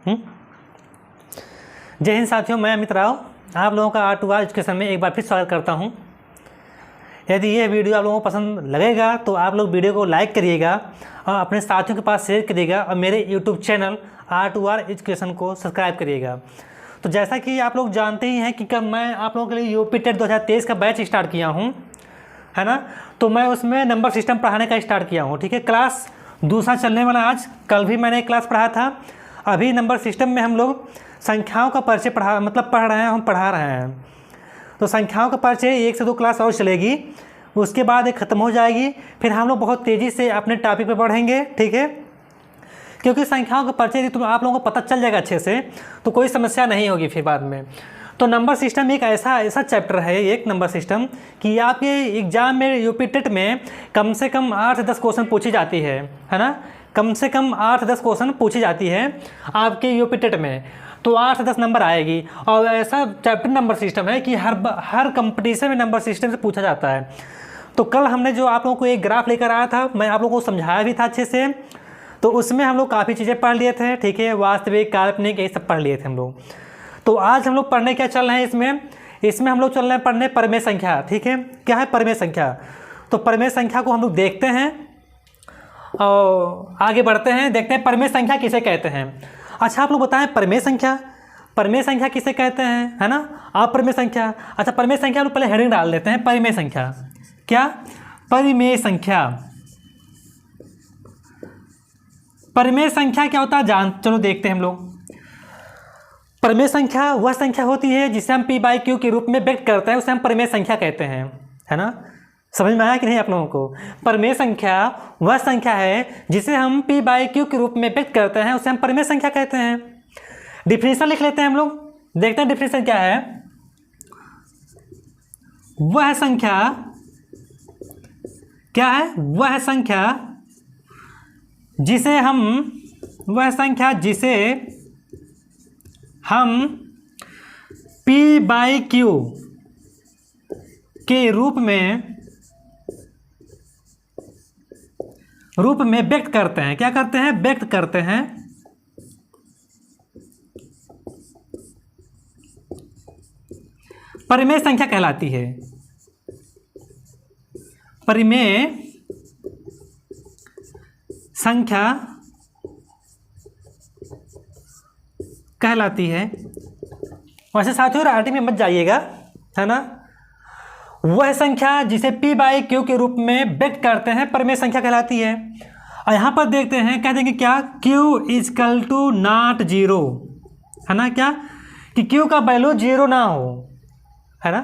जय हिंद साथियों, मैं अमित राव आप लोगों का R2R एजुकेशन में एक बार फिर स्वागत करता हूं। यदि ये वीडियो आप लोगों को पसंद लगेगा तो आप लोग वीडियो को लाइक करिएगा और अपने साथियों के पास शेयर करिएगा और मेरे YouTube चैनल R2R एजुकेशन को सब्सक्राइब करिएगा। तो जैसा कि आप लोग जानते ही हैं कि कल मैं आप लोगों के लिए यूपी टेट 2023 का बैच स्टार्ट किया हूँ, है ना। तो मैं उसमें नंबर सिस्टम पढ़ाने का स्टार्ट किया हूँ, ठीक है। क्लास दूसरा चलने वाला आज, कल भी मैंने एक क्लास पढ़ाया था। अभी नंबर सिस्टम में हम लोग संख्याओं का परिचय पढ़ रहे हैं, हम पढ़ा रहे हैं। तो संख्याओं का परिचय 1 से 2 क्लास और चलेगी, उसके बाद ये ख़त्म हो जाएगी। फिर हम लोग बहुत तेज़ी से अपने टॉपिक पे बढ़ेंगे, ठीक है। क्योंकि संख्याओं का परिचय यदि आप लोगों को पता चल जाएगा अच्छे से तो कोई समस्या नहीं होगी फिर बाद में। तो नंबर सिस्टम एक ऐसा चैप्टर है, एक नंबर सिस्टम, कि आपके एग्जाम में यूपी टेट में कम से कम 8 से 10 क्वेश्चन पूछी जाती है ना। कम से कम 8 से 10 क्वेश्चन पूछी जाती है आपके यूपी टेट में, तो 8 से 10 नंबर आएगी। और ऐसा चैप्टर नंबर सिस्टम है कि हर कंपटीशन में नंबर सिस्टम से पूछा जाता है। तो कल हमने जो आप लोगों को एक ग्राफ लेकर आया था, मैं आप लोगों को समझाया भी था अच्छे से, तो उसमें हम लोग काफ़ी चीज़ें पढ़ लिए थे, ठीक है। वास्तविक, काल्पनिक, ये सब पढ़ लिए थे हम लोग। तो आज हम लोग पढ़ने क्या चल रहे हैं इसमें हम लोग चल रहे हैं पढ़ने परिमेय संख्या, ठीक है। क्या है परिमेय संख्या? तो परिमेय संख्या को हम लोग देखते हैं और आगे बढ़ते हैं, देखते हैं परिमेय संख्या किसे कहते हैं। अच्छा, आप लोग बताएं परिमेय संख्या किसे कहते हैं, है ना। अपरिमेय संख्या, अच्छा परिमेय संख्या हम लोग पहले हेडिंग डाल देते हैं। परिमेय संख्या क्या? परिमेय संख्या क्या होता है चलो देखते हैं हम लोग। परिमेय संख्या वह संख्या होती है जिसे हम P/Q के रूप में व्यक्त करते हैं, उसे हम परिमेय संख्या कहते हैं, है ना। समझ में आया कि नहीं आप लोगों को? परिमेय संख्या वह संख्या है जिसे हम P/Q के रूप में व्यक्त करते हैं, उसे हम परिमेय संख्या कहते हैं। डिफिनेशन लिख लेते हैं हम लोग, देखते हैं डिफिनेशन क्या है। वह संख्या क्या है? वह संख्या जिसे हम P/Q के रूप में व्यक्त करते हैं। क्या करते हैं? व्यक्त करते हैं। परिमेय संख्या कहलाती है। परिमेय संख्या कहलाती है। वैसे साथियों राइटिंग में मत जाइएगा, है ना। वह संख्या जिसे P/Q के रूप में व्यक्त करते हैं परिमेय संख्या कहलाती है। और यहाँ पर देखते हैं, कह देंगे क्या? Q = not 0, है ना। क्या कि Q का वैल्यू 0 ना हो, है ना।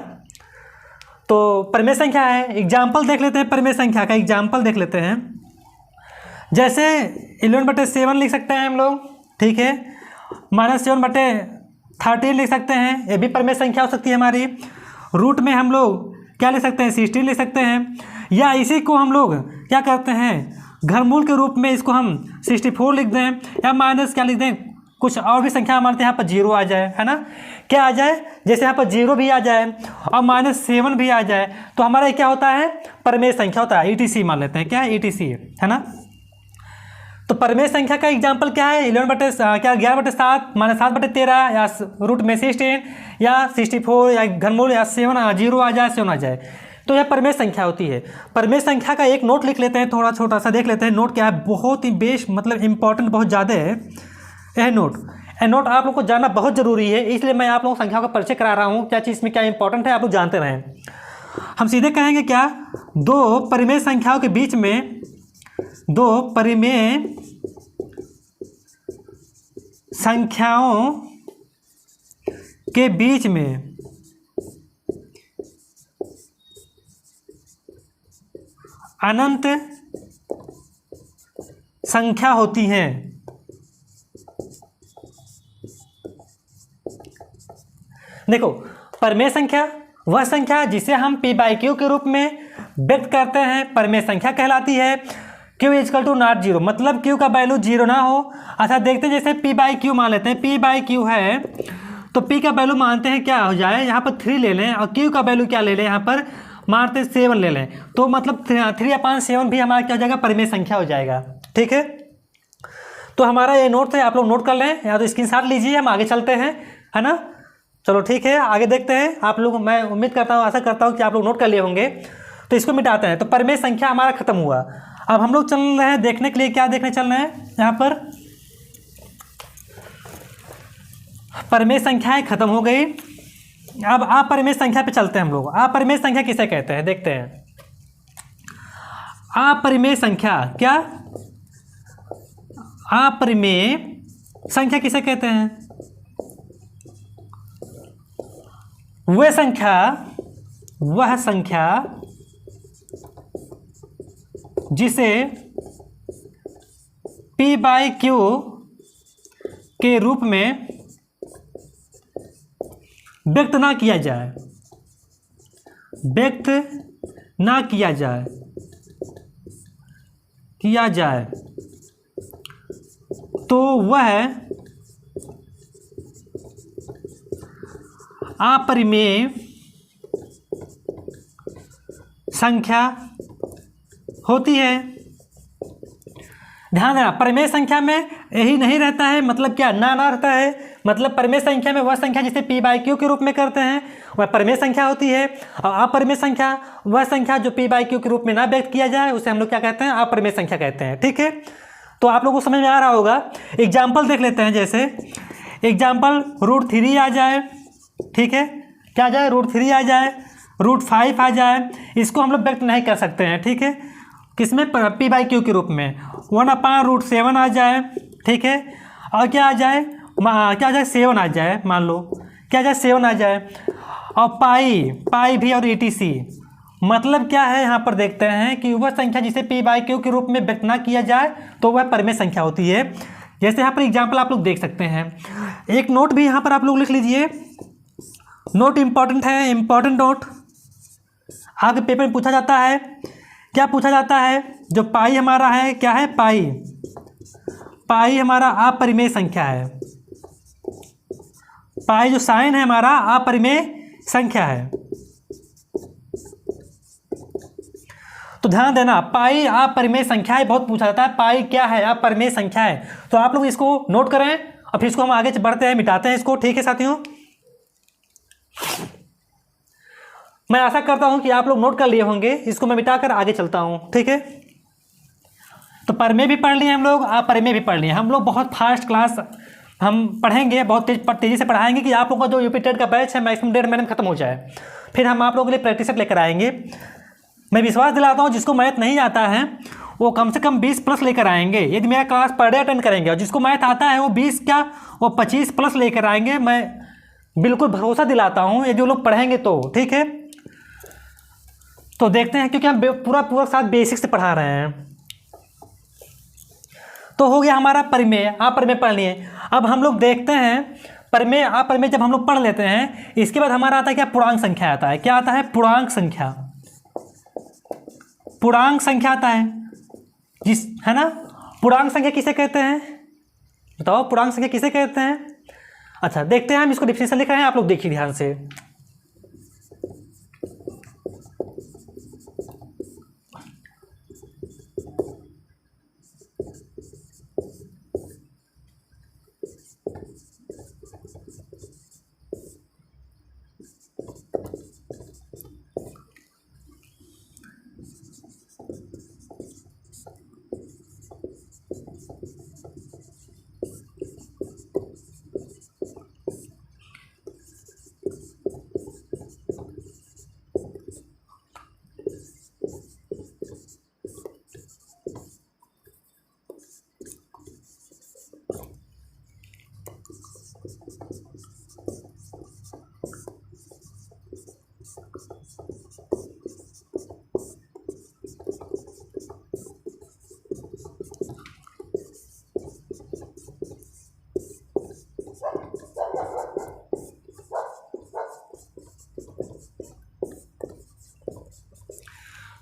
तो परिमेय संख्या है। एग्जाम्पल देख लेते हैं, परिमेय संख्या का एग्जाम्पल देख लेते हैं। जैसे 11/7 लिख सकते हैं हम लोग, ठीक है। -7/13 लिख सकते हैं, ये भी परिमेय संख्या हो सकती है हमारी। रूट में हम लोग क्या लिख सकते हैं? 16 लिख सकते हैं। या इसी को हम लोग क्या करते हैं? घनमूल के रूप में इसको हम 64 लिख दें, या माइनस क्या लिख दें, कुछ और भी संख्या हमारे यहाँ पर 0 आ जाए, है ना। क्या आ जाए? जैसे यहाँ पर 0 भी आ जाए और -7 भी आ जाए तो हमारा क्या होता है? परिमेय संख्या होता है। ETC मान लेते हैं, क्या है? ETC, है ना। तो परिमेय संख्या का एग्जाम्पल क्या है? 11/7 -7/13 या रूट में 16 या 64 या घनमूल या 0 आ जाए, 7 आ जाए, तो यह परिमेय संख्या होती है। परिमेय संख्या का एक नोट लिख लेते हैं, थोड़ा छोटा सा देख लेते हैं। नोट क्या है? बहुत ही मतलब इंपॉर्टेंट बहुत ज़्यादा है यह नोट आप लोग को जानना बहुत ज़रूरी है, इसलिए मैं आप लोगों को संख्याओं का परिचय करा रहा हूँ। क्या चीज़ में क्या इंपॉर्टेंट है आप लोग जानते रहें। हम सीधे कहेंगे क्या? 2 परिमेय संख्याओं के बीच में, 2 परिमेय संख्याओं के बीच में अनंत संख्या होती हैं। देखो, परिमेय संख्या वह संख्या जिसे हम P/Q के रूप में व्यक्त करते हैं, परिमेय संख्या कहलाती है। Q = not 0, मतलब Q का वैल्यू 0 ना हो। अच्छा देखते हैं, जैसे P/Q मान लेते हैं। P/Q है तो P का वैल्यू मानते हैं क्या हो जाए, यहाँ पर 3 ले लें, और Q का वैल्यू क्या ले लें, यहाँ पर मारते 7 ले लें, तो मतलब 3/7 भी हमारा क्या हो जाएगा? परिमेय संख्या हो जाएगा, ठीक है। तो हमारा ये नोट थे, आप लोग नोट कर लें या तो स्क्रीनशॉट लीजिए, हम आगे चलते हैं, है ना। चलो ठीक है, आगे देखते हैं। आप लोग, मैं उम्मीद करता हूँ, आशा करता हूँ कि आप लोग नोट कर लिए होंगे। तो इसको मिटाते हैं। तो परिमेय संख्या हमारा खत्म हुआ। अब हम लोग चल रहे हैं देखने के लिए, क्या देखने चल रहे हैं यहाँ पर, परिमेय संख्याएं खत्म हो गई। अब अपरिमेय संख्या पे चलते हैं हम लोग। अपरिमेय संख्या किसे कहते हैं देखते हैं। अपरिमेय संख्या, क्या अपरिमेय संख्या किसे कहते हैं? वह संख्या जिसे p/q के रूप में व्यक्त ना किया जाए, तो वह अपरिमेय संख्या होती है। ध्यान देना, परिमेय संख्या में यही नहीं रहता है, मतलब क्या ना रहता है। मतलब परिमेय संख्या में वह संख्या जिसे p/q के रूप में करते हैं वह परिमेय संख्या होती है, और अपरिमेय संख्या वह संख्या जो p/q के रूप में ना व्यक्त किया जाए उसे हम लोग क्या कहते हैं? अपरिमेय संख्या कहते हैं। ठीक है, तो आप लोगों को समझ में आ रहा होगा। एग्जाम्पल देख लेते हैं। जैसे एग्जाम्पल √3 आ जाए, ठीक है, क्या आ जाए? √3 आ जाए, √5 आ जाए, इसको हम लोग व्यक्त नहीं कर सकते हैं। ठीक है, किसमें? p/q के रूप में। 1/√7 आ जाए, ठीक है, और क्या आ जाए? 7 आ जाए, मान लो क्या आ जाए? 7 आ जाए, और पाई भी और etc। मतलब क्या है यहाँ पर देखते हैं कि वह संख्या जिसे p/q के रूप में व्यक्त ना किया जाए तो वह परिमेय संख्या होती है। जैसे यहाँ पर एग्जाम्पल आप लोग देख सकते हैं। एक नोट भी यहाँ पर आप लोग लिख लीजिए, नोट इंपॉर्टेंट है, इंपॉर्टेंट नोट। आगे पेपर में पूछा जाता है, क्या पूछा जाता है? जो पाई हमारा है, क्या है? पाई हमारा अपरिमेय संख्या है। पाई जो साइन है हमारा अपरिमेय संख्या है। तो ध्यान देना, पाई अपरिमेय संख्या है, बहुत पूछा जाता है। पाई क्या है? अपरिमेय संख्या है। तो आप लोग इसको नोट करें और फिर इसको हम आगे बढ़ते हैं, मिटाते हैं इसको। ठीक है साथियों, मैं आशा करता हूं कि आप लोग नोट कर लिए होंगे। इसको मैं मिटाकर आगे चलता हूं। ठीक है, तो परिमेय भी पढ़ लिए हम लोग, अपरिमेय भी पढ़ लिए। हम लोग बहुत फास्ट क्लास हम पढ़ेंगे, बहुत तेजी से पढ़ाएंगे कि आप लोगों का जो यूपी टेट का बैच है मैक्सिमम 1.5 महीने में खत्म हो जाए। फिर हम आप लोगों के लिए प्रैक्टिस लेकर आएंगे। मैं विश्वास दिलाता हूँ जिसको मैथ नहीं आता है वो कम से कम 20+ लेकर आएंगे यदि मेरा क्लास पर डे अटेंड करेंगे, और जिसको मैथ आता है वो 20 क्या वो 25+ लेकर आएंगे। मैं बिल्कुल भरोसा दिलाता हूँ ये जो लोग पढ़ेंगे तो। ठीक है, तो देखते हैं, क्योंकि हम पूरा साथ बेसिक से पढ़ा रहे हैं। तो हो गया हमारा परिमेय, अपरिमेय पढ़ लिए। अब हम लोग देखते हैं परिमेय अपरिमेय जब हम लोग पढ़ लेते हैं, इसके बाद हमारा आता है क्या? पूर्णांक संख्या आता है। क्या आता है? पूर्णांक संख्या। पूर्णांक संख्या आता है, है ना। पूर्णांक संख्या किसे कहते हैं? बताओ, पूर्णांक संख्या किसे कहते हैं? अच्छा, देखते हैं, हम इसको डिफिनेशन लिख रहे हैं, आप लोग देखिए ध्यान से।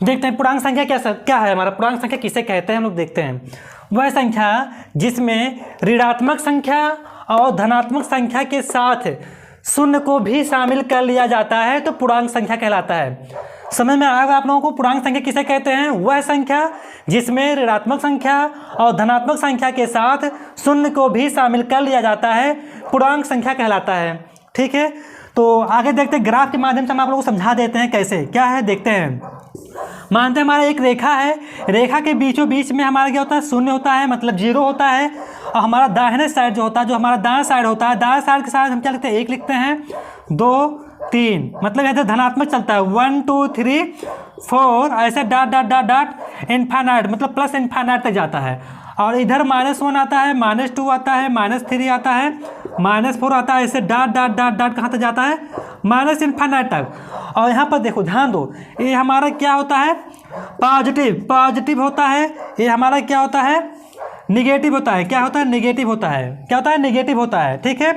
देखते हैं पूर्णांक संख्या क्या है हमारा। पूर्णांक संख्या किसे कहते हैं हम लोग देखते हैं। वह संख्या जिसमें ऋणात्मक संख्या और धनात्मक संख्या के साथ शून्य को भी शामिल कर लिया जाता है तो पूर्णांक संख्या कहलाता है। समझ में आएगा आप लोगों को पूर्णांक संख्या किसे कहते हैं? वह संख्या जिसमें ऋणात्मक संख्या और धनात्मक संख्या के साथ शून्य को भी शामिल कर लिया जाता है पूर्णांक संख्या कहलाता है। ठीक है, तो आगे देखते हैं, ग्राफ के माध्यम से हम आप लोगों को समझा देते हैं कैसे क्या है, देखते हैं। मानते हैं हमारा एक रेखा है, रेखा के बीचों बीच में हमारा क्या होता है? शून्य होता है, मतलब जीरो होता है। और हमारा दाहिने साइड जो होता है, जो हमारा दाएं साइड होता है, दाएं साइड के साथ हम क्या लिखते हैं? 1 लिखते हैं, 2 3, मतलब ऐसे धनात्मक चलता है, 1 2 3 4 ऐसे dot dot dot dot infinite, मतलब प्लस इनफाइनाइट तक जाता है। और इधर -1 आता है, -2 आता है, -3 आता है, -4 आता है, ऐसे डॉट डॉट डॉट डॉट कहाँ तक जाता है? माइनस इनफाइनाइट तक। और यहाँ पर देखो, ध्यान दो, ये हमारा क्या होता है? पॉजिटिव होता है। ये हमारा क्या होता है? निगेटिव होता है। क्या होता है? निगेटिव होता है। क्या होता है? निगेटिव होता है। ठीक है,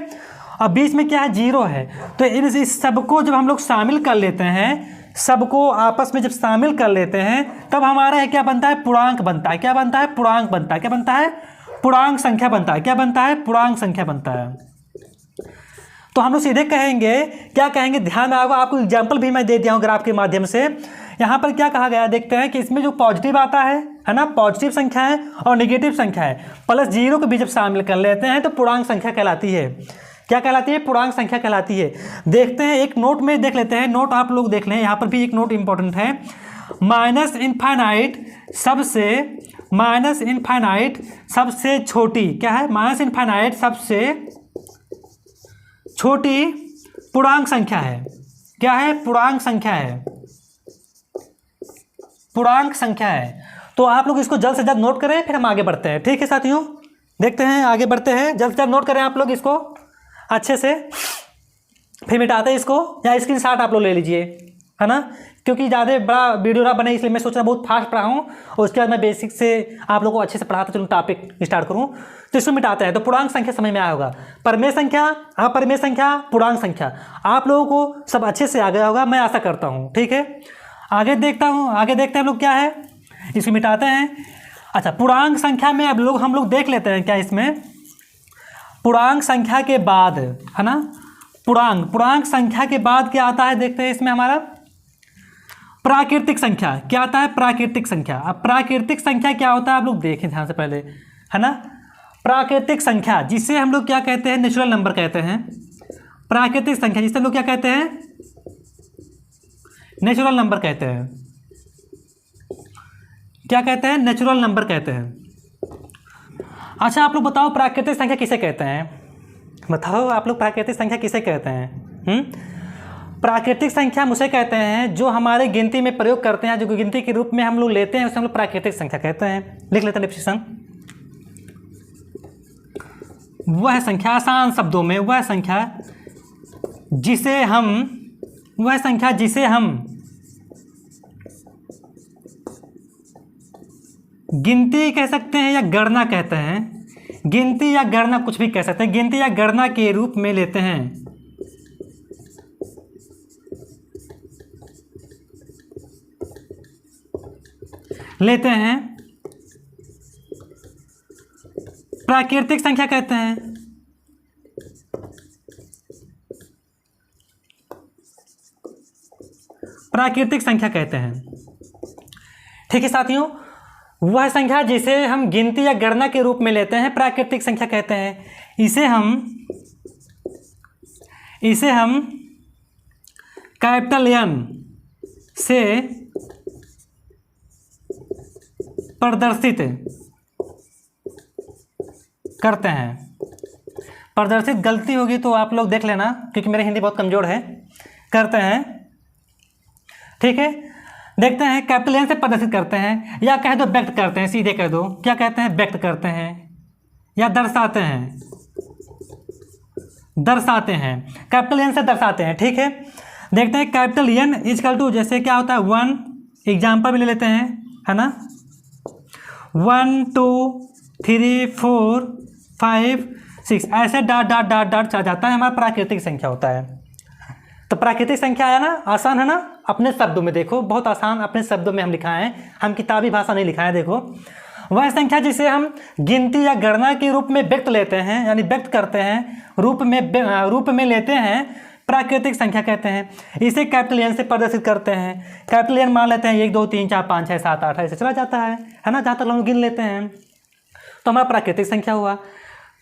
और बीच में क्या है? जीरो है। तो इस सबको जब हम लोग शामिल कर लेते हैं, सबको आपस में जब शामिल कर लेते हैं, तब हमारा क्या बनता है? पूर्णांक बनता है। क्या बनता है? पूर्णांक बनता है। क्या बनता है? पूर्णांक संख्या बनता है। क्या बनता है? पूर्णांक संख्या बनता है। तो हम लोग सीधे कहेंगे, क्या कहेंगे? ध्यान आएगा, आपको एग्जाम्पल भी मैं दे दिया हूँ ग्राफ के माध्यम से। यहाँ पर क्या कहा गया, देखते हैं कि इसमें जो पॉजिटिव आता है ना, पॉजिटिव संख्या है और निगेटिव संख्या है, प्लस जीरो को भी जब शामिल कर लेते हैं तो पूर्णांक संख्या कहलाती है। क्या कहलाती है? पूर्णांक संख्या कहलाती है। देखते हैं, एक नोट में देख लेते हैं, नोट आप लोग देख लें, यहाँ पर भी एक नोट इंपॉर्टेंट है। माइनस इनफाइनाइट सबसे छोटी, क्या है? माइनस इनफाइनाइट सबसे छोटी पूर्णांक संख्या है। क्या है? पूर्णांक संख्या है। पूर्णांक संख्या है। तो आप लोग इसको जल्द से जल्द नोट करें, फिर हम आगे बढ़ते हैं। ठीक है साथियों, देखते हैं, आगे बढ़ते हैं। जल्द से जल्द नोट करें आप लोग इसको अच्छे से, फिर मिटाते हैं इसको, या स्क्रीनशॉट आप लोग ले लीजिए, है ना, क्योंकि ज़्यादा बड़ा वीडियो ना बने, इसलिए मैं सोच रहा बहुत फास्ट पढ़ाऊँ और उसके बाद मैं बेसिक से आप लोगों को अच्छे से पढ़ाता चलूँ, टॉपिक स्टार्ट करूँ। तो इसको मिटाते हैं। तो पूर्णांक संख्या समझ में आया होगा। परमेय संख्या, अपरिमेय संख्या, पूर्णांक संख्या, आप लोगों को सब अच्छे से आ गया होगा, मैं आशा करता हूँ। ठीक है, आगे देखते हैं हम लोग क्या है, इसको मिटाते हैं। अच्छा, पूर्णांक संख्या में अब हम लोग देख लेते हैं क्या इसमें, पूर्णांक संख्या के बाद, है ना, पूर्णांक संख्या के बाद क्या आता है, देखते हैं इसमें हमारा प्राकृतिक संख्या। क्या आता है? प्राकृतिक संख्या। अब प्राकृतिक संख्या क्या होता है आप लोग देखें ध्यान से पहले, है ना। प्राकृतिक संख्या जिसे हम लोग क्या कहते हैं? नेचुरल नंबर कहते हैं। प्राकृतिक संख्या जिसे हम लोग क्या कहते हैं? नेचुरल नंबर कहते हैं। क्या कहते हैं? नेचुरल नंबर कहते हैं। अच्छा, आप लोग बताओ प्राकृतिक संख्या किसे कहते हैं? बताओ आप लोग प्राकृतिक संख्या किसे कहते हैं? प्राकृतिक संख्या हम उसे कहते हैं जो हमारे गिनती में प्रयोग करते हैं, जो गिनती के रूप में हम लोग लेते हैं, उसे हम लोग प्राकृतिक संख्या कहते हैं। लिख लेते हैं डिफिनेशन। वह संख्या, आसान शब्दों में, वह संख्या जिसे हम गिनती कह सकते हैं या गणना कहते हैं, गिनती या गणना कुछ भी कह सकते हैं, गिनती या गणना के रूप में लेते हैं। प्राकृतिक संख्या कहते हैं। प्राकृतिक संख्या कहते हैं। ठीक है साथियों, वह संख्या जिसे हम गिनती या गणना के रूप में लेते हैं प्राकृतिक संख्या कहते हैं। इसे हम कैपिटल N से प्रदर्शित करते हैं। प्रदर्शित गलती होगी तो आप लोग देख लेना, क्योंकि मेरी हिंदी बहुत कमज़ोर है। करते हैं, ठीक है। देखते हैं, कैपिटल N से प्रदर्शित करते हैं, या कह दो व्यक्त करते हैं, सीधे कह दो। क्या कहते हैं? व्यक्त करते हैं या दर्शाते हैं। कैपिटल N से दर्शाते हैं। ठीक है, देखते हैं कैपिटल N इक्वल टू, जैसे क्या होता है 1, एग्जाम्पल भी ले लेते हैं, है ना, 1 2 3 4 5 6 ऐसे डॉट डॉट डॉट डॉट चला जाता है, हमारा प्राकृतिक संख्या होता है। तो प्राकृतिक संख्या है ना, आसान है ना, अपने शब्दों में देखो, बहुत आसान अपने शब्दों में हम लिखाए हैं, हम किताबी भाषा नहीं लिखा है। देखो, वह संख्या जिसे हम गिनती या गणना के रूप में व्यक्त लेते हैं, यानी व्यक्त करते हैं, रूप में लेते हैं, प्राकृतिक संख्या कहते हैं। इसे कैपिटल एन से प्रदर्शित करते हैं। कैपिटल एन मान लेते हैं 1 2 3 4 5 6 7 8 ऐसे चला जाता है ना, जहाँ तक हम गिन लेते हैं तो हमारा प्राकृतिक संख्या हुआ।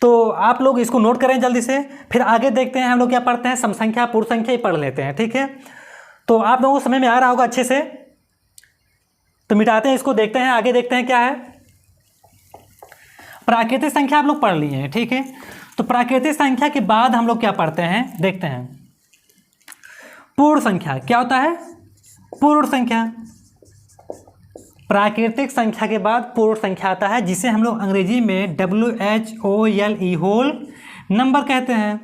तो आप लोग इसको नोट करें जल्दी से, फिर आगे देखते हैं हम लोग क्या पढ़ते हैं, सम संख्या पूर्ण संख्या ही पढ़ लेते हैं, ठीक है। तो आप लोगों को समझ में आ रहा होगा अच्छे से। तो मिटाते हैं इसको, देखते हैं आगे, देखते हैं क्या है। प्राकृतिक संख्या आप लोग पढ़ लिए हैं, ठीक है। तो प्राकृतिक संख्या के बाद हम लोग क्या पढ़ते हैं, देखते हैं पूर्ण संख्या। क्या होता है पूर्ण संख्या? प्राकृतिक संख्या के बाद पूर्ण संख्या आता है, जिसे हम लोग अंग्रेजी में WHOLE होल नंबर कहते हैं,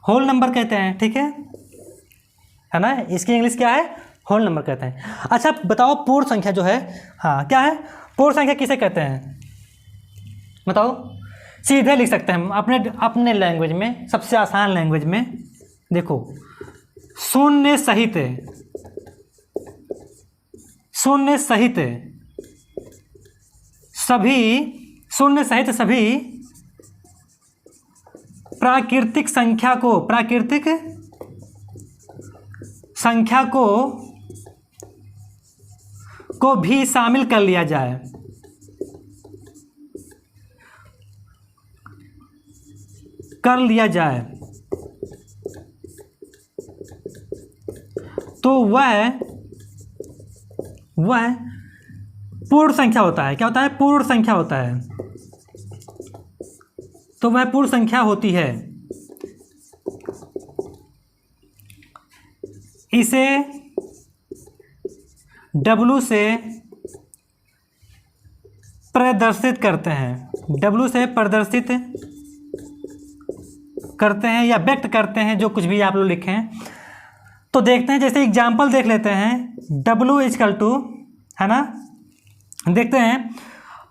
होल नंबर कहते हैं, ठीक है ना। इसकी इंग्लिश क्या है, होल नंबर कहते हैं। अच्छा बताओ पूर्ण संख्या जो है, हाँ क्या है पूर्ण संख्या, किसे कहते हैं बताओ? सीधे लिख सकते हैं हम अपने लैंग्वेज में, सबसे आसान लैंग्वेज में। देखो शून्य सहित, शून्य सहित सभी, शून्य सहित सभी प्राकृतिक संख्या को, प्राकृतिक संख्या को भी शामिल कर लिया जाए। कर लिया जाए तो वह पूर्ण संख्या होता है। क्या होता है? पूर्ण संख्या होता है। तो वह पूर्ण संख्या होती है। इसे W से प्रदर्शित करते हैं, W से प्रदर्शित करते हैं या व्यक्त करते हैं, जो कुछ भी आप लोग लिखें। तो देखते हैं, जैसे एग्जाम्पल देख लेते हैं। W इक्वल टू, है ना, देखते हैं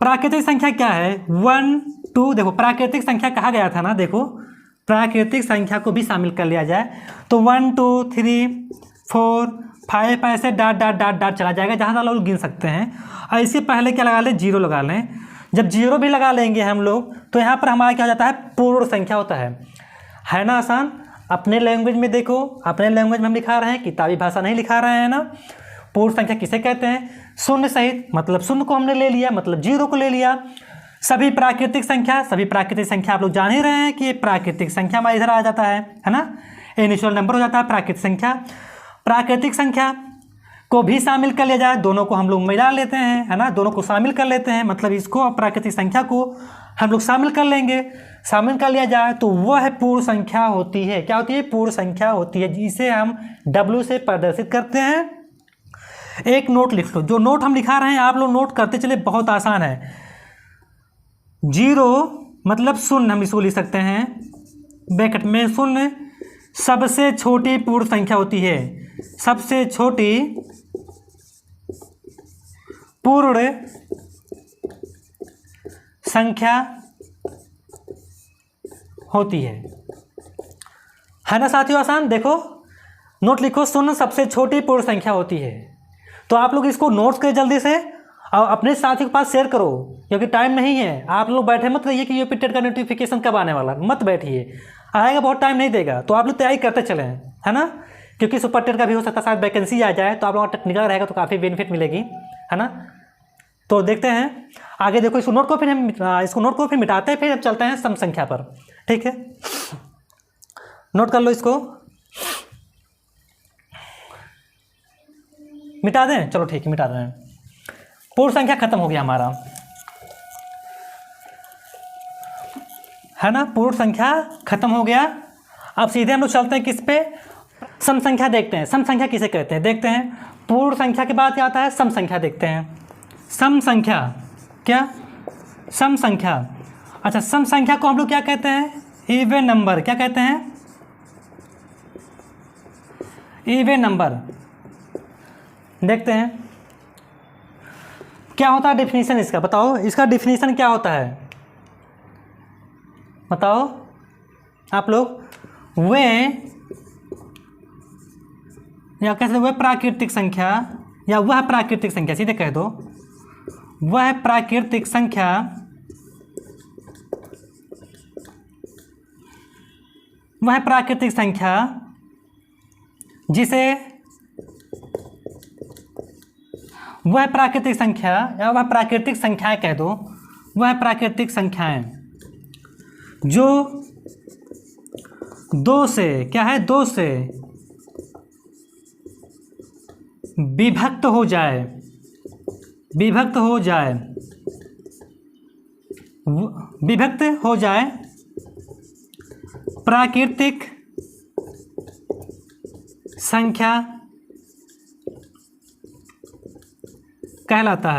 प्राकृतिक संख्या क्या है, 1 2। देखो प्राकृतिक संख्या कहा गया था ना, देखो प्राकृतिक संख्या को भी शामिल कर लिया जाए तो 1 2 3 4 5 ऐसे डॉट डॉट डॉट डॉट चला जाएगा, जहाँ तक लोग गिन सकते हैं। और इससे पहले क्या लगा लें, 0 लगा लें। जब 0 भी लगा लेंगे हम लोग तो यहाँ पर हमारा क्या हो जाता है, पूर्ण संख्या होता है ना आसान। अपने लैंग्वेज में देखो, अपने लैंग्वेज में हम लिखा रहे हैं, किताबी भाषा नहीं लिखा रहे हैं ना। पूर्ण संख्या किसे कहते हैं? शून्य सहित, मतलब शून्य को हमने ले लिया, मतलब 0 को ले लिया। सभी प्राकृतिक संख्या, सभी प्राकृतिक संख्या आप लोग जान ही रहे हैं कि प्राकृतिक संख्या हमारे इधर आ जाता है ना, इनिशियल नंबर हो जाता है प्राकृतिक संख्या। प्राकृतिक संख्या को भी शामिल कर लिया जाए, दोनों को हम लोग मिला लेते हैं, है ना, दोनों को शामिल कर लेते हैं, मतलब इसको और प्राकृतिक संख्या को हम लोग शामिल कर लेंगे। शामिल कर लिया जाए तो वह पूर्ण संख्या होती है। क्या होती है? पूर्ण संख्या होती है, जिसे हम W से प्रदर्शित करते हैं। एक नोट लिख लो, जो नोट हम लिखा रहे हैं आप लोग नोट करते चले, बहुत आसान है। 0 मतलब शून्य, हम इसको लिख सकते हैं ब्रैकेट में, शून्य सबसे छोटी पूर्ण संख्या होती है, सबसे छोटी पूर्ण संख्या होती है ना साथियों। आसान, देखो नोट लिखो, शून्य सबसे छोटी पूर्ण संख्या होती है। तो आप लोग इसको नोट्स करें जल्दी से और अपने साथियों के पास शेयर करो, क्योंकि टाइम नहीं है। आप लोग बैठे मत रहिए कि यूपी टेट का नोटिफिकेशन कब आने वाला, मत बैठिए, आएगा बहुत टाइम नहीं देगा। तो आप लोग तैयारी करते चलें, है ना, क्योंकि सुपर टेट का भी हो सकता है शायद वैकेंसी आ जाए, तो आप लोगों का टेक्निकल रहेगा तो काफ़ी बेनिफिट मिलेगी, है ना। तो देखते हैं आगे, देखो इसको नोट को फिर हम इसको नोट को फिर मिटाते हैं, फिर हम चलते हैं सम संख्या पर, ठीक है। नोट कर लो, इसको मिटा दें, चलो ठीक है मिटा दें। पूर्ण संख्या खत्म हो गया हमारा, है ना, पूर्ण संख्या खत्म हो गया। अब सीधे हम लोग चलते हैं किस पे, सम संख्या देखते हैं। सम संख्या किसे कहते हैं देखते हैं। पूर्ण संख्या के बाद क्या आता है, सम संख्या देखते हैं। सम संख्या, क्या सम संख्या, अच्छा सम संख्या को हम लोग क्या कहते हैं, इवन नंबर। क्या कहते हैं, इवन नंबर। देखते हैं क्या होता है डेफिनेशन इसका, बताओ इसका डेफिनेशन क्या होता है, बताओ आप लोग। वे या कैसे, वह प्राकृतिक संख्या या वह प्राकृतिक संख्या, सीधे कह दो, वह प्राकृतिक संख्या वह प्राकृतिक संख्या जिसे वह प्राकृतिक संख्या या वह प्राकृतिक संख्याएं कह दो, वह प्राकृतिक संख्याएं जो दो से क्या है, दो से विभक्त हो जाए, विभक्त हो जाए, विभक्त हो जाए प्राकृतिक संख्या कहलाता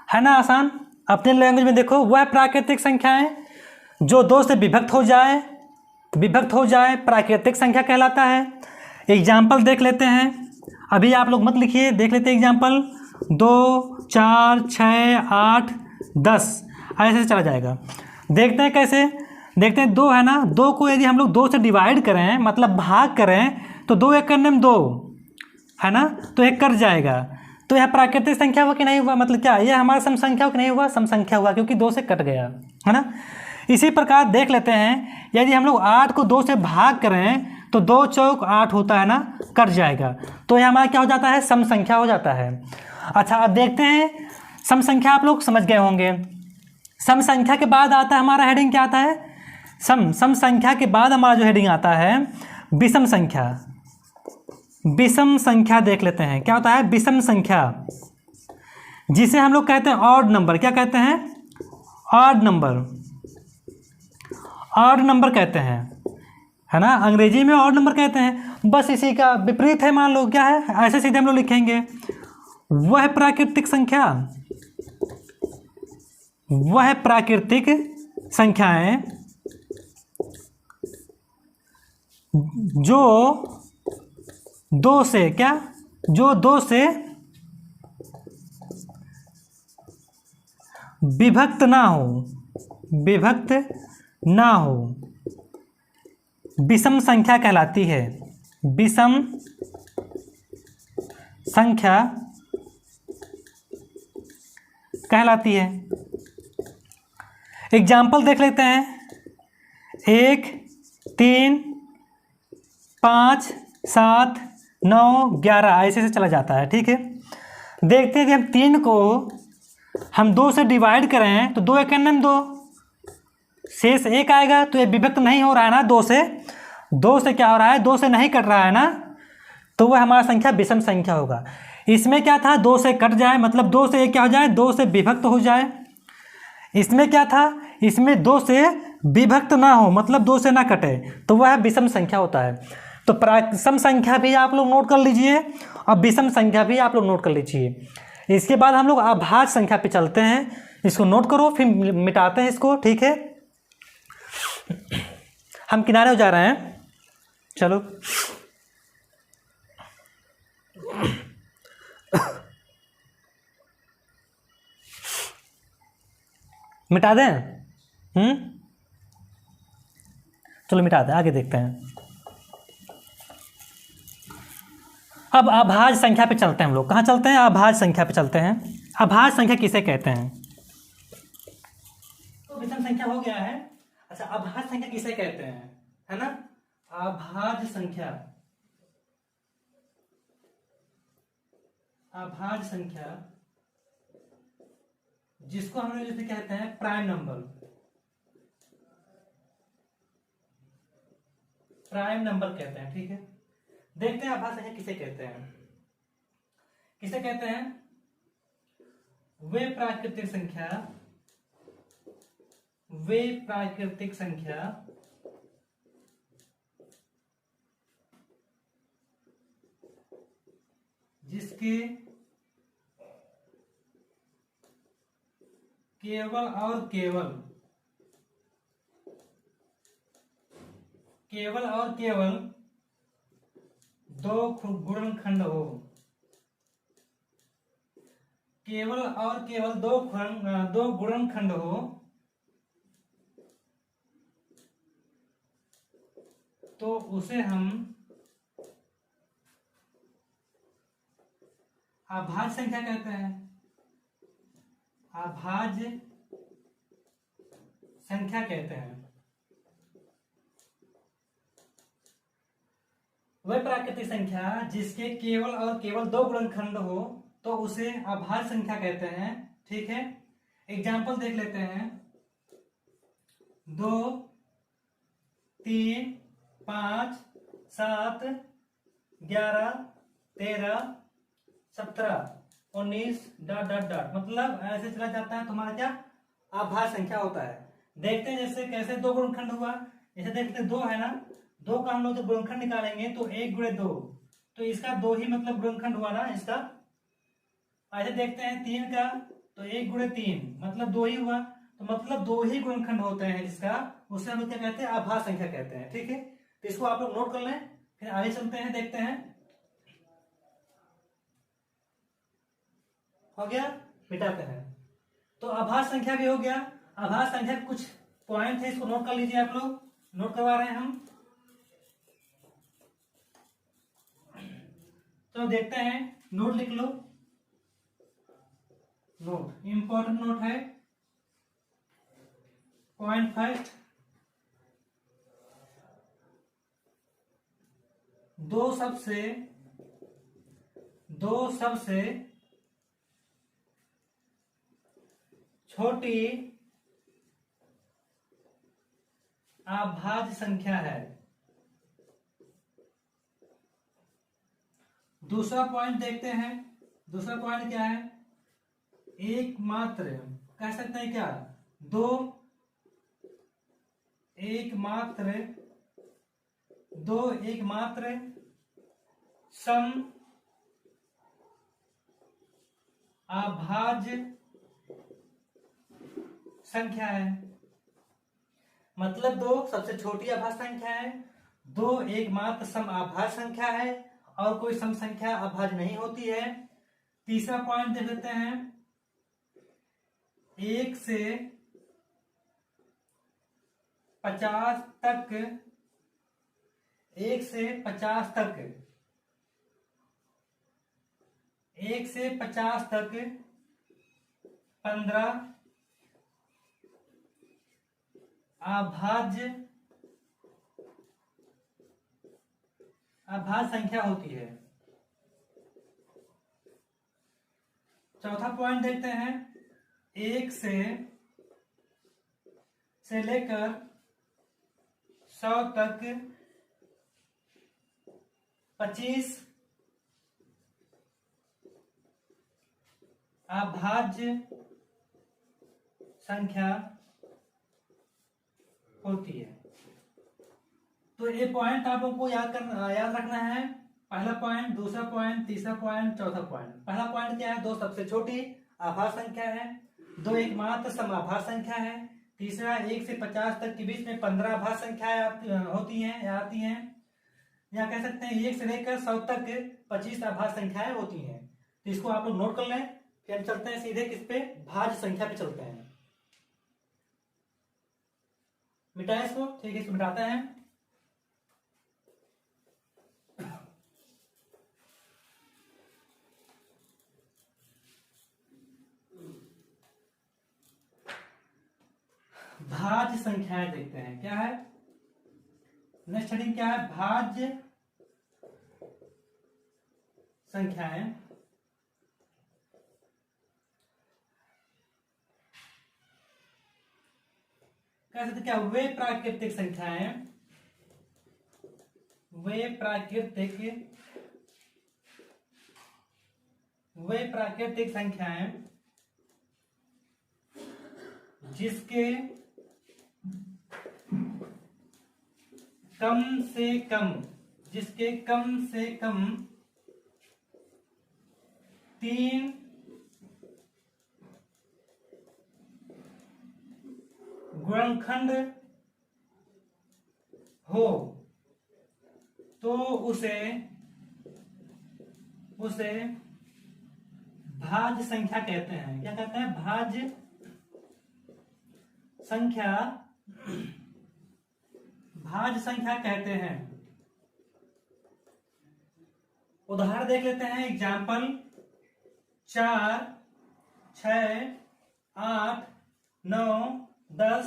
है ना आसान। अपने लैंग्वेज में देखो, वह प्राकृतिक संख्याएं जो दो से विभक्त हो जाए, विभक्त हो जाए प्राकृतिक संख्या कहलाता है। एग्जाम्पल देख लेते हैं, अभी आप लोग मत लिखिए, देख लेते हैं एग्जाम्पल। 2, 4, 6, 8, 10 ऐसे चला जाएगा। देखते हैं कैसे, देखते हैं। 2 है ना, 2 को यदि हम लोग 2 से डिवाइड करें, मतलब भाग करें, तो 2 एक करने में 2 है ना, तो 1 कट जाएगा। तो यह प्राकृतिक संख्या हुआ कि नहीं हुआ, मतलब क्या यह हमारा सम संख्या हुआ कि नहीं हुआ, सम संख्या हुआ, क्योंकि 2 से कट गया है ना। इसी प्रकार देख लेते हैं, यदि हम लोग 8 को 2 से भाग करें तो 2 चौक 8 होता है ना, कट जाएगा। तो यह हमारा क्या हो जाता है, सम संख्या हो जाता है। अच्छा, अब देखते हैं सम संख्या, आप लोग समझ गए होंगे। सम संख्या के बाद आता है हमारा हेडिंग, क्या आता है, सम संख्या के बाद हमारा जो हेडिंग आता है विषम संख्या। विषम संख्या देख लेते हैं, क्या होता है विषम संख्या, जिसे हम लोग कहते हैं ऑड नंबर। क्या कहते हैं, ऑड नंबर, ऑड नंबर कहते हैं, है ना, अंग्रेजी में ऑड नंबर कहते हैं। बस इसी का विपरीत है, मान लो क्या है, ऐसे सीधे हम लोग लिखेंगे, वह प्राकृतिक संख्या, वह प्राकृतिक संख्याएं जो 2 से क्या, जो 2 से विभक्त ना हो, विभक्त ना हो, विषम संख्या कहलाती है। विषम संख्या कहलाती है। एग्जाम्पल देख लेते हैं, 1, 3, 5, 7, 9, 11 ऐसे से चला जाता है। ठीक है, देखते हैं कि हम 3 को हम 2 से डिवाइड करें तो 2 एक करने में 2, शेष 1 आएगा। तो ये विभक्त नहीं हो रहा है ना, 2 से क्या हो रहा है, 2 से नहीं कट रहा है ना, तो वह हमारा संख्या विषम संख्या होगा। इसमें क्या था, 2 से कट जाए, मतलब 2 से क्या हो जाए, 2 से विभक्त हो जाए। इसमें क्या था, इसमें 2 से विभक्त ना हो, मतलब 2 से ना कटे, तो वह विषम संख्या होता है। तो सम संख्या भी आप लोग नोट कर लीजिए और विषम संख्या भी आप लोग नोट कर लीजिए। इसके बाद हम लोग अभाज्य संख्या पे चलते हैं, इसको नोट करो, फिर मिटाते हैं इसको। ठीक है, हम किनारे हो जा रहे हैं, चलो। मिटा दें, चलो मिटा दें, आगे देखते हैं। अब अभाज्य संख्या पे चलते हैं हम लोग। कहाँ चलते हैं, अभाज्य संख्या पे चलते हैं। अभाज्य संख्या किसे कहते हैं, तो विषम संख्या हो गया है। अच्छा, अभाज्य संख्या किसे कहते हैं, है ना, अभाज्य संख्या, अभाज्य संख्या जिसको हम लोग जैसे कहते हैं प्राइम नंबर, प्राइम नंबर कहते हैं। ठीक है, देखते हैं अभाज्य संख्या किसे कहते हैं। किसे कहते हैं, वे प्राकृतिक संख्या, वे प्राकृतिक संख्या जिसके केवल और केवल, केवल और केवल 2 गुणनखंड हो, केवल और केवल 2 गुणनखंड हो, तो उसे हम अभाज्य संख्या कहते हैं। अभाज्य संख्या कहते हैं। वह प्राकृतिक संख्या जिसके केवल और केवल दो गुणनखंड हो तो उसे अभाज्य संख्या कहते हैं। ठीक है, एग्जाम्पल देख लेते हैं। 2, 3, 5, 7, 11, 13, 17, 19 ... मतलब ऐसे चला जाता है। तुम्हारा क्या अभाज्य संख्या होता है। देखते हैं जैसे कैसे दो गुणनखंड हुआ। जैसे देखते हैं 2 है ना, 2 का हम लोग जब गुणनखंड निकालेंगे तो 1 × 2, तो इसका 2 ही मतलब गुणनखंड हुआ ना इसका। ऐसे देखते हैं 3 का, तो 1 × 3 मतलब 2 ही हुआ। तो मतलब 2 ही गुणनखंड होते हैं जिसका, उसे हम लोग क्या कहते हैं, अभाज्य संख्या कहते हैं। ठीक है, तो इसको आप लोग नोट कर लें, फिर आगे चलते हैं, देखते हैं। हो गया, मिटाते हैं। तो अभाज्य संख्या भी हो गया। अभाज्य संख्या के कुछ पॉइंट है, इसको नोट कर लीजिए आप लोग, नोट करवा रहे हैं हम। तो देखते हैं, नोट लिख लो। नोट इंपॉर्टेंट नोट है। पॉइंट फर्स्ट, दो सबसे छोटी अभाज्य संख्या है। दूसरा पॉइंट देखते हैं। दूसरा पॉइंट क्या है, एकमात्र, कह सकते हैं क्या, दो एकमात्र सम अभाज्य संख्या है। मतलब 2 सबसे छोटी अभाज्य संख्या है, 2 एकमात्र सम अभाज्य संख्या है, और कोई सम संख्या अभाज्य नहीं होती है। तीसरा पॉइंट देख लेते हैं, 1 से 50 तक 1 से 50 तक 15 अभाज्य संख्या होती है। चौथा पॉइंट देखते हैं, 1 से लेकर 100 तक 25 अभाज्य संख्या होती है। तो ये पॉइंट आप लोगों को याद रखना है। पहला पॉइंट, दूसरा पॉइंट, तीसरा पॉइंट, चौथा पॉइंट। पहला पॉइंट क्या है, 2 सबसे छोटी अभाज्य संख्या है, 2 एकमात्र सम अभाज्य संख्या है। तीसरा, 1 से 50 तक के बीच में 15 अभाज्य संख्याएं होती हैं या आती हैं। या कह सकते हैं 1 से लेकर 100 तक 25 अभाज्य संख्याएं होती हैं। तो इसको आप लोग नोट कर लें। फिर हम चलते हैं सीधे किस पे, भाज्य संख्या पे चलते हैं। मिटाएं इसको। ठीक है, इसको मिटाते हैं। भाज्य संख्याएं देखते हैं क्या है। नेक्स्ट हेडिंग क्या है, भाज्य संख्याएं। कह सकते क्या, वे प्राकृतिक संख्याएं, वे प्राकृतिक संख्याएं जिसके कम से कम 3 गुणनखंड हो तो उसे भाज्य संख्या कहते हैं। क्या कहते हैं, भाज्य संख्या कहते हैं। उदाहरण देख लेते हैं, एग्जाम्पल 4, 6, 8, 9, 10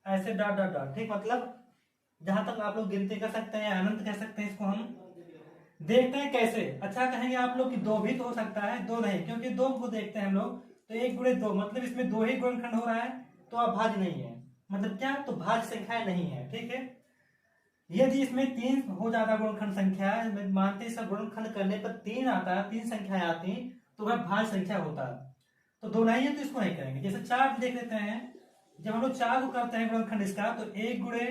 ऐसे ... ठीक, मतलब जहां तक आप लोग गिनती कर सकते हैं, अनंत कह सकते हैं इसको हम। देखते हैं कैसे। अच्छा कहेंगे आप लोग कि दो भी तो हो सकता है, दो नहीं, क्योंकि दो को देखते हैं हम लोग तो एक गुणे दो, मतलब इसमें दो ही गुणनखंड हो रहा है, तो अभाज्य नहीं है। मतलब क्या, तो भाज्य संख्या नहीं है, ठीक है। यदि इसमें तीन हो ज्यादा गुणनखंड संख्या है, मानते सब गुणनखंड करने पर तीन आता है, तीन संख्याएं आती, तो वह भाज्य संख्या होता है। तो दो नहीं है तो इसको नहीं करेंगे। जैसे चार देख लेते हैं, जब हम लोग चार को करते हैं गुणनखंड इसका, तो एक गुणे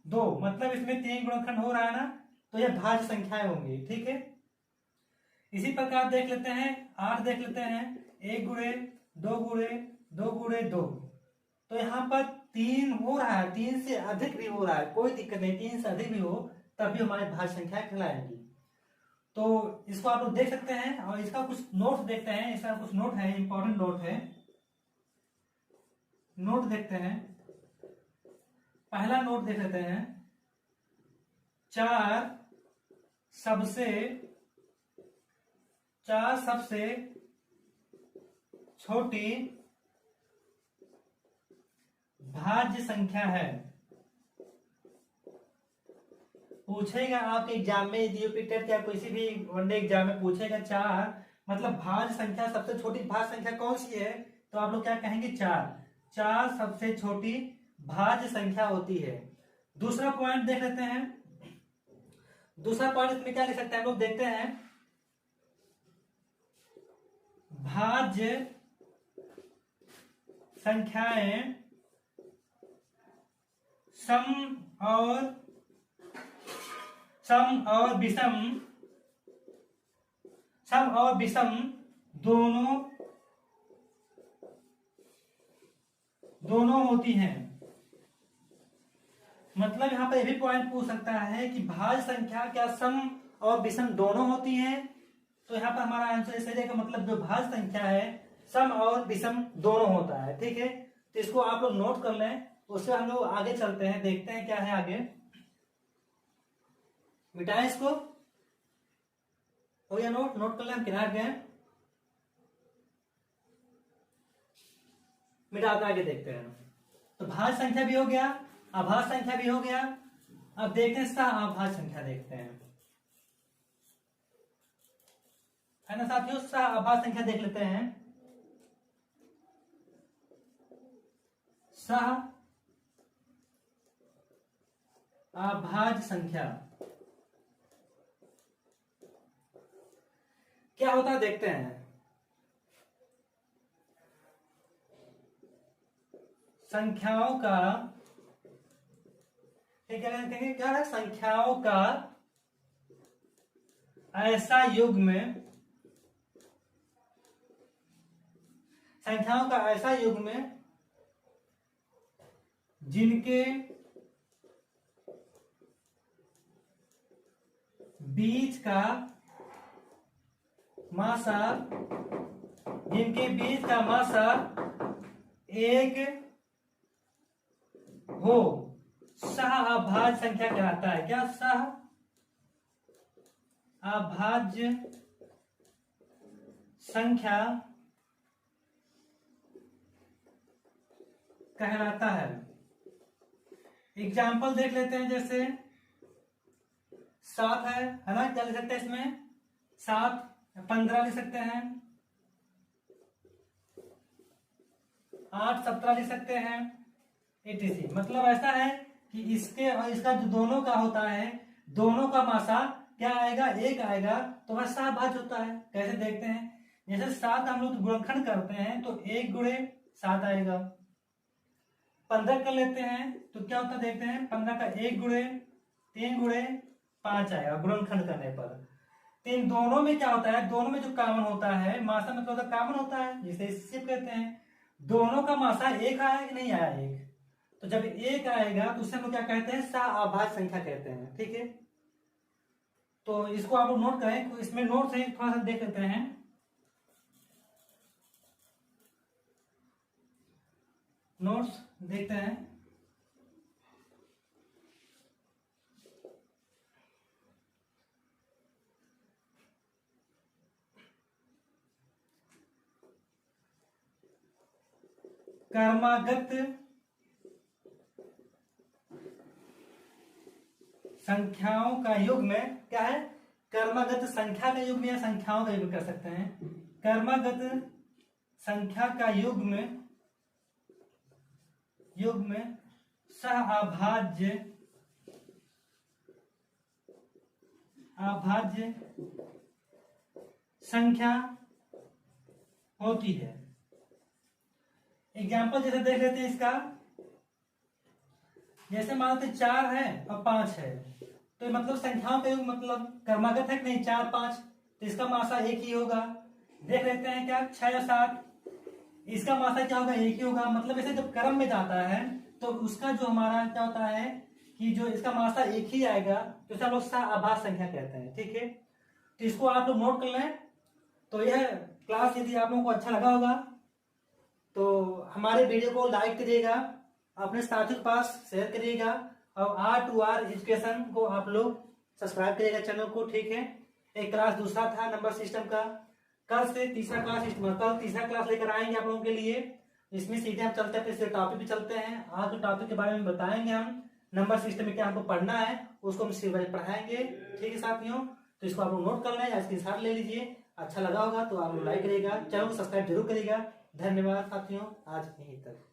दो, मतलब इसमें तीन गुणनखंड हो रहा है ना, तो यह भाज्य संख्याएं होंगी, ठीक है। इसी प्रकार देख लेते हैं, आठ देख लेते हैं, एक गुणे दो, तो यहाँ पर तीन हो रहा है, तीन से अधिक भी हो रहा है, कोई दिक्कत नहीं, तीन से अधिक भी हो तब भी हमारे भाज्य संख्या कहलाएंगी। तो इसको आप लोग देख सकते हैं, और इसका कुछ नोट देखते हैं, इसका कुछ नोट है, इंपॉर्टेंट नोट है। नोट देखते हैं, पहला नोट देख लेते हैं, चार सबसे छोटी भाज्य संख्या है। पूछेगा आपके एग्जाम में, यूपीटेट या किसी भी वनडे एग्जाम में पूछेगा चार मतलब भाज्य संख्या, सबसे छोटी भाज्य संख्या कौन सी है, तो आप लोग क्या कहेंगे, चार सबसे छोटी भाज्य संख्या होती है। दूसरा पॉइंट देख लेते हैं, दूसरा पॉइंट इसमें क्या लिख सकते हैं हम लोग, देखते हैं, भाज्य संख्याएं सम और विषम दोनों होती हैं। मतलब यहां पर यह भी पॉइंट पूछ सकता है कि भाज्य संख्या क्या सम और विषम दोनों होती हैं, तो यहां पर हमारा आंसर सही रहेगा, मतलब जो भाज्य संख्या है सम और विषम दोनों होता है, ठीक है। तो इसको आप लोग नोट कर लें, उससे हम लोग आगे चलते हैं, देखते हैं क्या है आगे। मिटाएं इसको, हो गया नोट कर लें, हम किनारे गए, मिटा के आगे देखते हैं। तो भाज्य संख्या भी हो गया, अभाज्य संख्या भी हो गया। अब देखते हैं सह अभाज्य संख्या, देखते हैं, है ना साथियों। सह अभाज्य संख्या देख लेते हैं, सह अभाज्य संख्या क्या होता है, देखते हैं। संख्याओं का क्या है, संख्याओं का ऐसा युग्म, संख्याओं का ऐसा युग्म जिनके बीच का मासा एक हो, सह अभाज्य संख्या कहलाता है। क्या, सह अभाज्य संख्या कहलाता है। एग्जाम्पल देख लेते हैं, जैसे 7 है ना, क्या लिख सकते हैं इसमें, 7, 15 लिख सकते हैं, 8, 17 लिख सकते हैं, etc। मतलब ऐसा है कि इसके और इसका जो दोनों का होता है, दोनों का मासा क्या आएगा, एक आएगा, तो वह सहभाज्य होता है। कैसे देखते हैं, जैसे 7 हम लोग गुणनखंड करते हैं तो 1 गुणे 7 आएगा। 15 कर लेते हैं तो क्या होता है, देखते हैं, 15 का 1 गुणे 3 गुणे 5 आएगा गुणनखंड करने पर। तो इन दोनों में क्या होता है, दोनों में जो कॉमन होता है, मासा मतलब कॉमन होता है, जिसे शिफ्ट कहते हैं। दोनों का मासा एक आया कि नहीं आया, एक, तो जब एक आएगा तो उसे हम लोग क्या कहते हैं, सह अभाज्य संख्या कहते हैं, ठीक है। तो इसको आप लोग नोट करें, तो इसमें नोट से थोड़ा सा देख लेते हैं। नोट्स देखते हैं, कर्मागत संख्याओं का युग्म क्या है, क्रमागत संख्या का युग्म या संख्याओं का युग्म कर सकते हैं। क्रमागत संख्या का युग्म सह अभाज्य संख्या होती है। एग्जाम्पल जैसे देख लेते हैं इसका, जैसे मानते 4 है और 5 है, तो मतलब संख्याओं का युग्म मतलब क्रमागत है कि नहीं, 4 5, तो इसका मासा एक ही होगा। देख लेते हैं क्या 6 और 7, इसका मासा क्या होगा, एक ही होगा। मतलब ऐसे जब क्रम में जाता है तो उसका जो हमारा क्या होता है कि जो इसका मासा एक ही आएगा, तो इसे हम लोग सहअभाज्य संख्या कहते हैं। ठीक है, तो इसको आप लोग नोट कर लें। तो यह क्लास यदि आप लोगों को अच्छा लगा होगा तो हमारे वीडियो को लाइक करिएगा, अपने साथियों के पास शेयर करिएगा, और R2R एजुकेशन को आप लोग सब्सक्राइब करिएगा चैनल को। ठीक है, एक क्लास दूसरा था नंबर सिस्टम का, कल से तीसरा क्लास लेकर आएंगे आप लोगों के लिए। इसमें सीधे हम चलते हैं, पिछले टॉपिक पे चलते हैं। आज के टॉपिक के बारे में बताएंगे हम, नंबर सिस्टम में क्या हमको पढ़ना है उसको हम सिर्फ पढ़ाएंगे। ठीक है साथियों, तो इसको आप लोग नोट कर लें या स्क्रीनशॉट ले लीजिए। अच्छा लगा होगा तो आप लोग लाइक करिएगा, चैनल को सब्सक्राइब जरूर करिएगा। धन्यवाद साथियों, आज यहीं तक।